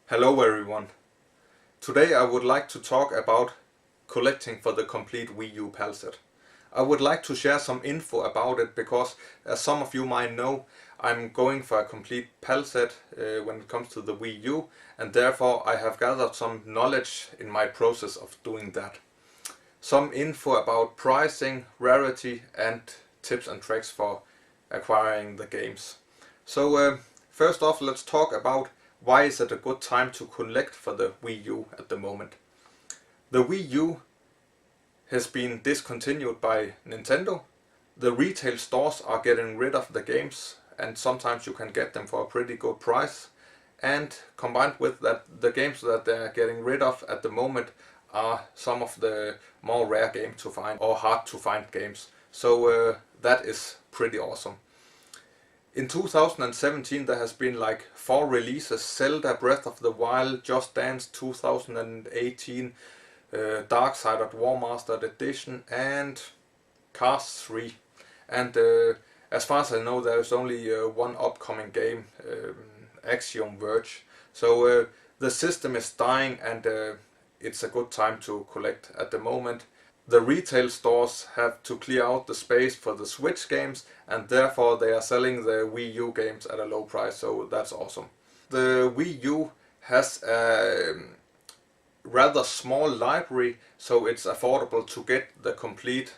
Hello everyone. Today I would like to talk about collecting for the complete Wii U PAL set. I would like to share some info about it because, as some of you might know, I'm going for a complete PAL set when it comes to the Wii U, and therefore I have gathered some knowledge in my process of doing that. Some info about pricing, rarity and tips and tricks for acquiring the games. So first off, let's talk about why is it a good time to collect for the Wii U at the moment. The Wii U has been discontinued by Nintendo. The retail stores are getting rid of the games, and sometimes you can get them for a pretty good price. And combined with that, the games that they're getting rid of at the moment are some of the more rare games to find or hard to find games. So that is pretty awesome. In 2017 there has been like 4 releases: Zelda Breath of the Wild, Just Dance 2018, Darksiders War Mastered Edition and Cars 3. And as far as I know, there is only one upcoming game, Axiom Verge. So the system is dying, and it's a good time to collect at the moment. The retail stores have to clear out the space for the Switch games, and therefore they are selling the Wii U games at a low price, so that's awesome. The Wii U has a rather small library, so it's affordable to get the complete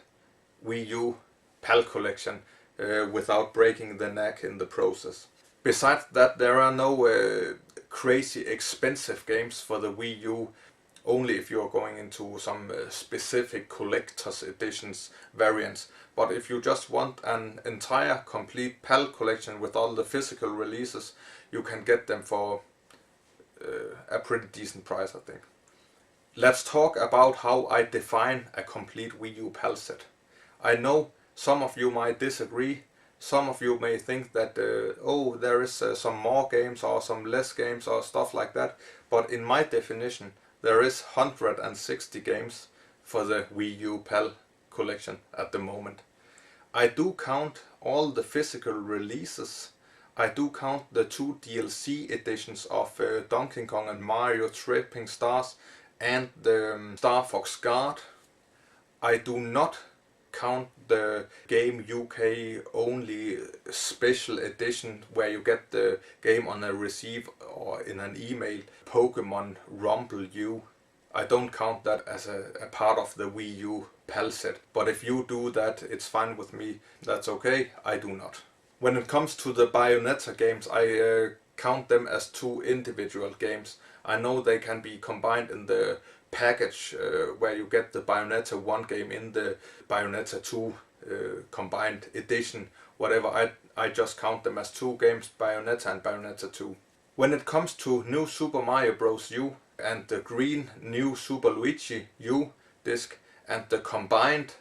Wii U PAL collection without breaking the neck in the process. Besides that, there are no crazy expensive games for the Wii U, only if you are going into some specific collector's editions variants. But if you just want an entire complete PAL collection with all the physical releases, you can get them for a pretty decent price, I think. Let's talk about how I define a complete Wii U PAL set. I know some of you might disagree. Some of you may think that there is some more games or some less games or stuff like that. But in my definition, there is 160 games for the Wii U PAL collection at the moment. I do count all the physical releases. I do count the 2 DLC editions of Donkey Kong and Mario Tripping Stars and the Star Fox Guard. I do not count the Game UK only special edition where you get the game on a receive or in an email, Pokemon Rumble U. I don't count that as a part of the Wii U PAL set, but if you do that, it's fine with me. That's okay, I do not. When it comes to the Bayonetta games, I count them as 2 individual games. I know they can be combined in the package where you get the Bayonetta 1 game in the Bayonetta 2 combined edition, whatever. I just count them as 2 games, Bayonetta and Bayonetta 2. When it comes to New Super Mario Bros. U and the green New Super Luigi U disc and the combined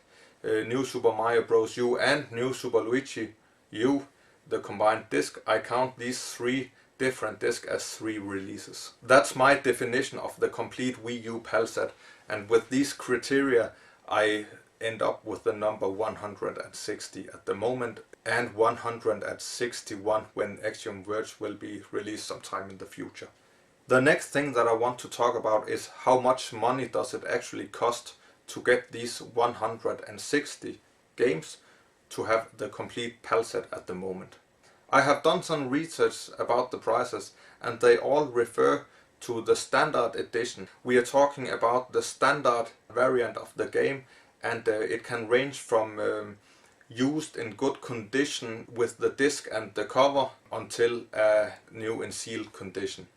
New Super Mario Bros. U and New Super Luigi U, the combined disc, I count these 3 different discs as 3 releases. That's my definition of the complete Wii U PAL set, and with these criteria I end up with the number 160 at the moment, and 161 when Axiom Verge will be released sometime in the future. The next thing that I want to talk about is how much money does it actually cost to get these 160 games to have the complete PAL set at the moment. I have done some research about the prices, and they all refer to the standard edition. We are talking about the standard variant of the game, and it can range from used in good condition with the disc and the cover until a new in sealed condition.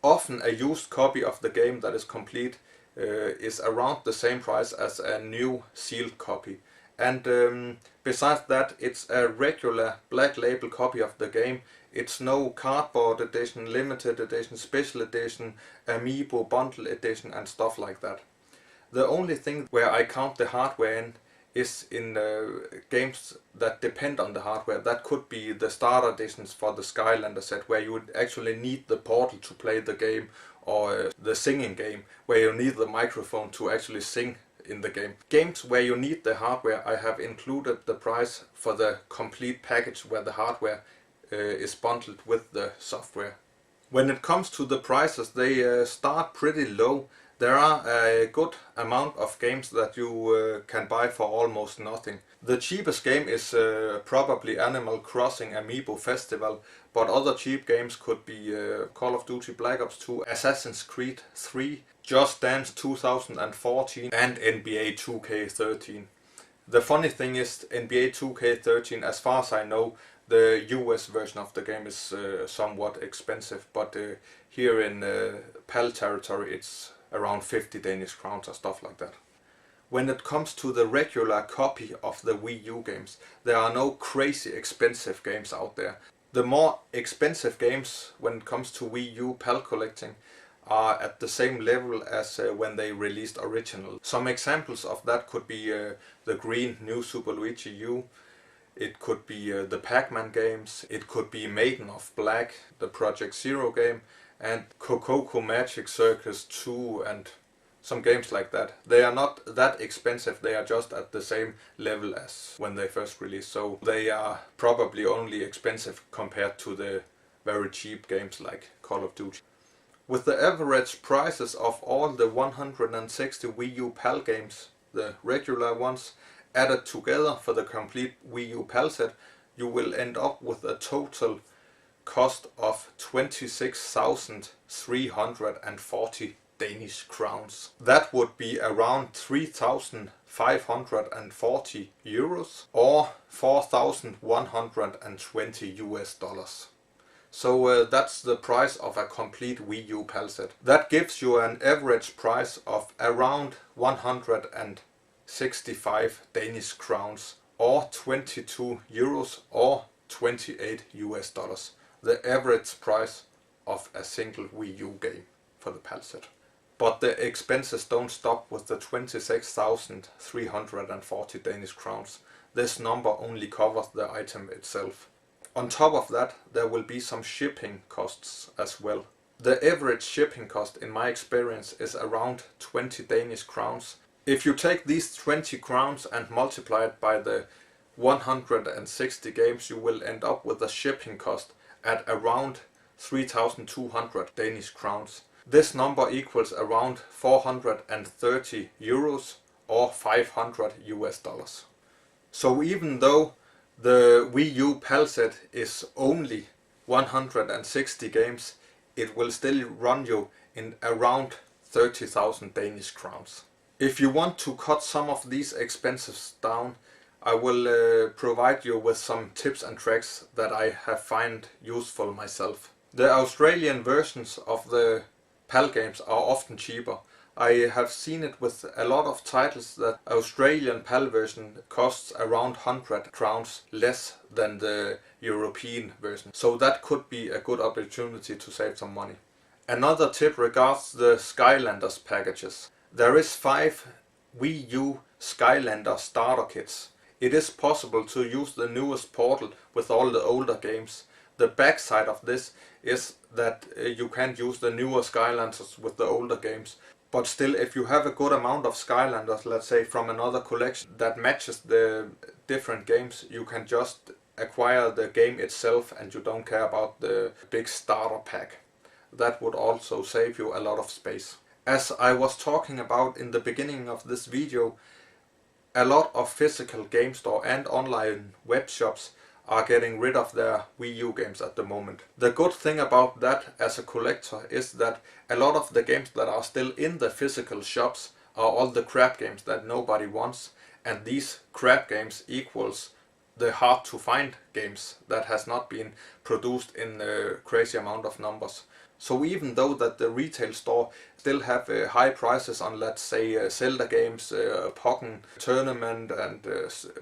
Often a used copy of the game that is complete is around the same price as a new sealed copy. And besides that, it's a regular black label copy of the game. It's no cardboard edition, limited edition, special edition, amiibo bundle edition and stuff like that. The only thing where I count the hardware in is in games that depend on the hardware. That could be the starter editions for the Skylander set, where you would actually need the portal to play the game, or the singing game, where you need the microphone to actually sing in the game. Games where you need the hardware, I have included the price for the complete package where the hardware is bundled with the software. When it comes to the prices, they start pretty low. There are a good amount of games that you can buy for almost nothing. The cheapest game is probably Animal Crossing Amiibo Festival, but other cheap games could be Call of Duty Black Ops 2, Assassin's Creed 3, Just Dance 2014 and NBA 2K13. The funny thing is NBA 2K13, as far as I know, the US version of the game is somewhat expensive, but here in PAL territory it's around 50 Danish crowns or stuff like that. When it comes to the regular copy of the Wii U games, there are no crazy expensive games out there. The more expensive games when it comes to Wii U PAL collecting are at the same level as when they released original. Some examples of that could be the green New Super Luigi U, it could be the Pac-Man games, it could be Maiden of Black, the Project Zero game, and Cococo Magic Circus 2 and some games like that. They are not that expensive, they are just at the same level as when they first released, so they are probably only expensive compared to the very cheap games like Call of Duty. With the average prices of all the 160 Wii U PAL games, the regular ones, added together for the complete Wii U PAL set, you will end up with a total cost of 26,340 Danish crowns. That would be around 3,540 euros or 4,120 US dollars. So that's the price of a complete Wii U PAL set. That gives you an average price of around 165 Danish crowns or 22 euros or 28 US dollars. The average price of a single Wii U game for the PAL set. But the expenses don't stop with the 26,340 Danish crowns. This number only covers the item itself. On top of that, there will be some shipping costs as well. The average shipping cost in my experience is around 20 Danish crowns. If you take these 20 crowns and multiply it by the 160 games, you will end up with a shipping cost at around 3,200 Danish crowns. This number equals around 430 euros or 500 US dollars. So even though the Wii U PAL set is only 160 games, it will still run you in around 30,000 Danish crowns. If you want to cut some of these expenses down, I will provide you with some tips and tricks that I have found useful myself. The Australian versions of the PAL games are often cheaper. I have seen it with a lot of titles that Australian PAL version costs around 100 crowns less than the European version. So that could be a good opportunity to save some money. Another tip regards the Skylanders packages. There is 5 Wii U Skylander starter kits. It is possible to use the newest portal with all the older games. The backside of this is that you can't use the newer Skylanders with the older games. But still, if you have a good amount of Skylanders, let's say from another collection that matches the different games, you can just acquire the game itself and you don't care about the big starter pack. That would also save you a lot of space. As I was talking about in the beginning of this video, a lot of physical game store and online web shops are getting rid of their Wii U games at the moment. The good thing about that as a collector is that a lot of the games that are still in the physical shops are all the crap games that nobody wants, and these crap games equals the hard to find games that has not been produced in a crazy amount of numbers. So even though that the retail store still have high prices on, let's say, Zelda games, Pokken Tournament and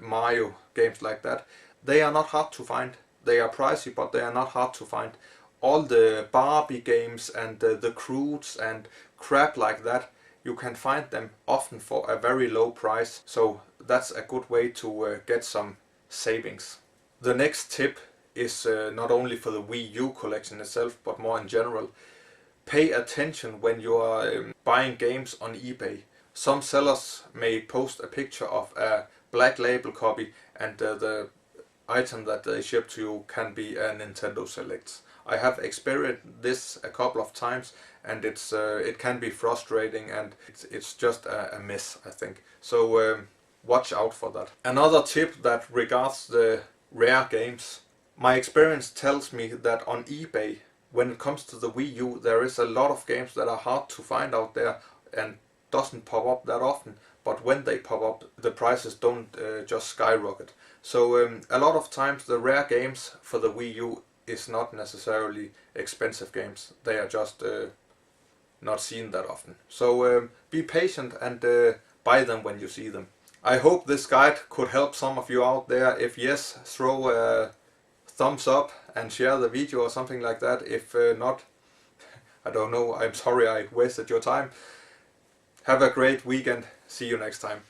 Mario games like that, they are not hard to find. They are pricey, but they are not hard to find. All the Barbie games and the Croods and crap like that, you can find them often for a very low price. So that's a good way to get some savings. The next tip is not only for the Wii U collection itself, but more in general. Pay attention when you are buying games on eBay. Some sellers may post a picture of a black label copy and the item that they ship to you can be a Nintendo Select. I have experienced this a couple of times, and it can be frustrating, and it's just a miss, I think. So watch out for that. Another tip that regards the rare games. My experience tells me that on eBay, when it comes to the Wii U, there is a lot of games that are hard to find out there and doesn't pop up that often. But when they pop up, the prices don't just skyrocket. So a lot of times the rare games for the Wii U is not necessarily expensive games. They are just not seen that often. So be patient and buy them when you see them. I hope this guide could help some of you out there. If yes, throw a thumbs up and share the video or something like that. If not, I don't know, I'm sorry I wasted your time. Have a great weekend. See you next time.